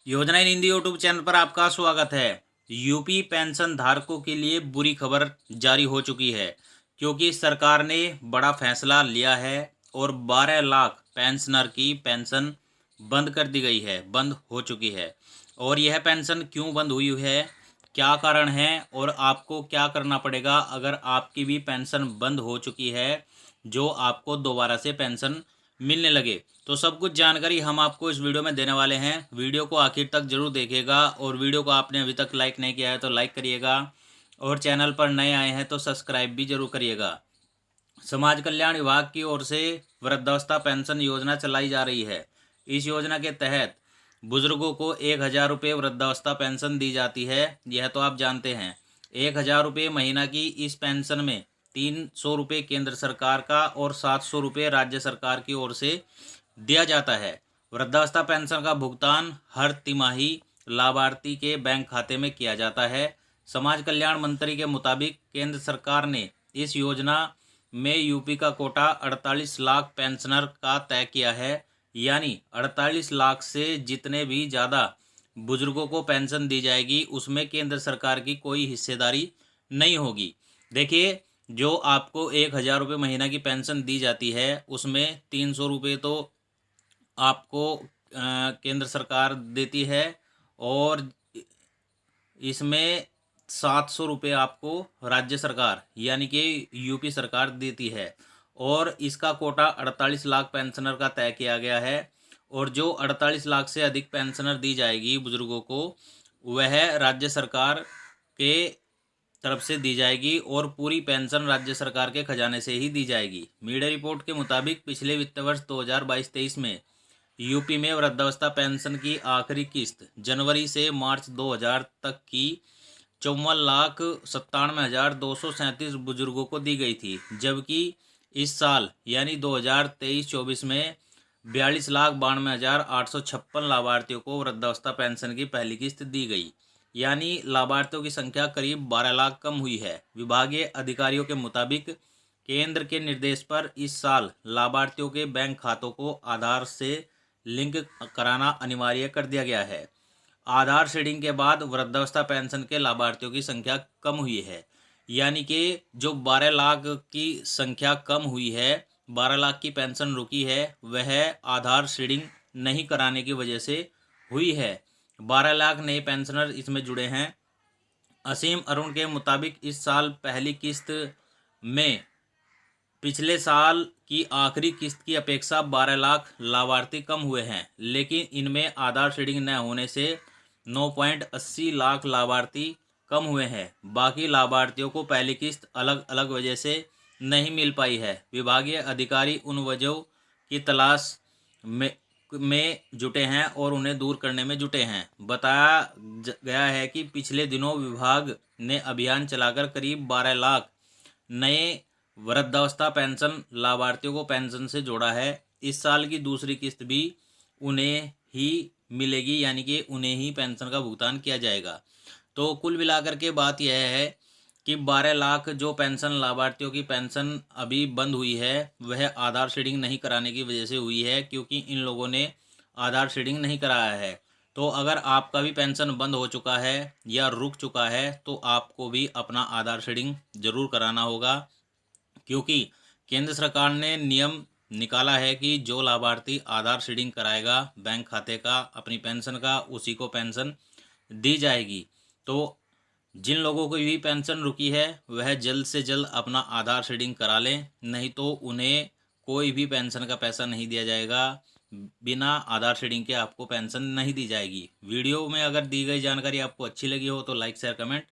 योजना इन Hindi YouTube channel पर आपका स्वागत है। यूपी पेंशन धारकों के लिए बुरी खबर जारी हो चुकी है, क्योंकि सरकार ने बड़ा फैसला लिया है और 12 लाख पेंशनर की पेंशन बंद कर दी गई है, बंद हो चुकी है। और यह पेंशन क्यों बंद हुई है, क्या कारण है और आपको क्या करना पड़ेगा अगर आपकी भी पेंशन बंद हो चुकी है, जो आपको दोबारा से पेंशन मिलने लगे। तो सब कुछ जानकारी हम आपको इस वीडियो में देने वाले हैं। वीडियो को आखिर तक जरूर देखिएगा और वीडियो को आपने अभी तक लाइक नहीं किया है तो लाइक करिएगा और चैनल पर नए आए हैं तो सब्सक्राइब भी जरूर करिएगा। समाज कल्याण विभाग की ओर से वृद्धावस्था पेंशन योजना चलाई जा रही है। इस योजना के तहत बुजुर्गों को 1,000 रुपये वृद्धावस्था पेंशन दी जाती है। यह तो आप जानते हैं। 1,000 रुपये महीना की इस पेंशन में 300 रुपये केंद्र सरकार का और 700 रुपये राज्य सरकार की ओर से दिया जाता है। वृद्धावस्था पेंशन का भुगतान हर तिमाही लाभार्थी के बैंक खाते में किया जाता है। समाज कल्याण मंत्री के मुताबिक केंद्र सरकार ने इस योजना में यूपी का कोटा 48 लाख पेंशनर का तय किया है, यानी 48 लाख से जितने भी ज़्यादा बुजुर्गों को पेंशन दी जाएगी उसमें केंद्र सरकार की कोई हिस्सेदारी नहीं होगी। देखिए, जो आपको 1,000 रुपये महीना की पेंशन दी जाती है उसमें 300 रुपये तो आपको केंद्र सरकार देती है और इसमें 700 रुपये आपको राज्य सरकार यानी कि यूपी सरकार देती है। और इसका कोटा 48 लाख पेंशनर का तय किया गया है और जो 48 लाख से अधिक पेंशनर दी जाएगी बुजुर्गों को, वह राज्य सरकार के तरफ से दी जाएगी और पूरी पेंशन राज्य सरकार के खजाने से ही दी जाएगी। मीडिया रिपोर्ट के मुताबिक पिछले वित्त वर्ष 2022-23 में यूपी में वृद्धावस्था पेंशन की आखिरी किस्त जनवरी से मार्च 2000 तक की 54,97,237 बुजुर्गों को दी गई थी, जबकि इस साल यानी 2023-24 में 42,92,856 लाभार्थियों को वृद्धावस्था पेंशन की पहली किस्त दी गई, यानी लाभार्थियों की संख्या करीब 12 लाख कम हुई है। विभागीय अधिकारियों के मुताबिक केंद्र के निर्देश पर इस साल लाभार्थियों के बैंक खातों को आधार से लिंक कराना अनिवार्य कर दिया गया है। आधार शेडिंग के बाद वृद्धावस्था पेंशन के लाभार्थियों की संख्या कम हुई है, यानी कि जो 12 लाख की संख्या कम हुई है, 12 लाख की पेंशन रुकी है, वह आधार शेडिंग नहीं कराने की वजह से हुई है। 12 लाख नए पेंशनर इसमें जुड़े हैं। असीम अरुण के मुताबिक इस साल पहली किस्त में पिछले साल की आखिरी किस्त की अपेक्षा 12 लाख लाभार्थी कम हुए हैं, लेकिन इनमें आधार शेडिंग न होने से 9.80 लाख लाभार्थी कम हुए हैं। बाकी लाभार्थियों को पहली किस्त अलग अलग वजह से नहीं मिल पाई है। विभागीय अधिकारी उन वजहों की तलाश में जुटे हैं और उन्हें दूर करने में जुटे हैं। बताया गया है कि पिछले दिनों विभाग ने अभियान चलाकर करीब 12 लाख नए वृद्धावस्था पेंशन लाभार्थियों को पेंशन से जोड़ा है। इस साल की दूसरी किस्त भी उन्हें ही मिलेगी, यानी कि उन्हें ही पेंशन का भुगतान किया जाएगा। तो कुल मिलाकर के बात यह है कि 12 लाख जो पेंशन लाभार्थियों की पेंशन अभी बंद हुई है, वह आधार शेडिंग नहीं कराने की वजह से हुई है, क्योंकि इन लोगों ने आधार शेडिंग नहीं कराया है। तो अगर आपका भी पेंशन बंद हो चुका है या रुक चुका है तो आपको भी अपना आधार शेडिंग ज़रूर कराना होगा, क्योंकि केंद्र सरकार ने नियम निकाला है कि जो लाभार्थी आधार शेडिंग कराएगा बैंक खाते का अपनी पेंशन का, उसी को पेंशन दी जाएगी। तो जिन लोगों की भी पेंशन रुकी है वह जल्द से जल्द अपना आधार शेडिंग करा लें, नहीं तो उन्हें कोई भी पेंशन का पैसा नहीं दिया जाएगा। बिना आधार शेडिंग के आपको पेंशन नहीं दी जाएगी। वीडियो में अगर दी गई जानकारी आपको अच्छी लगी हो तो लाइक शेयर कमेंट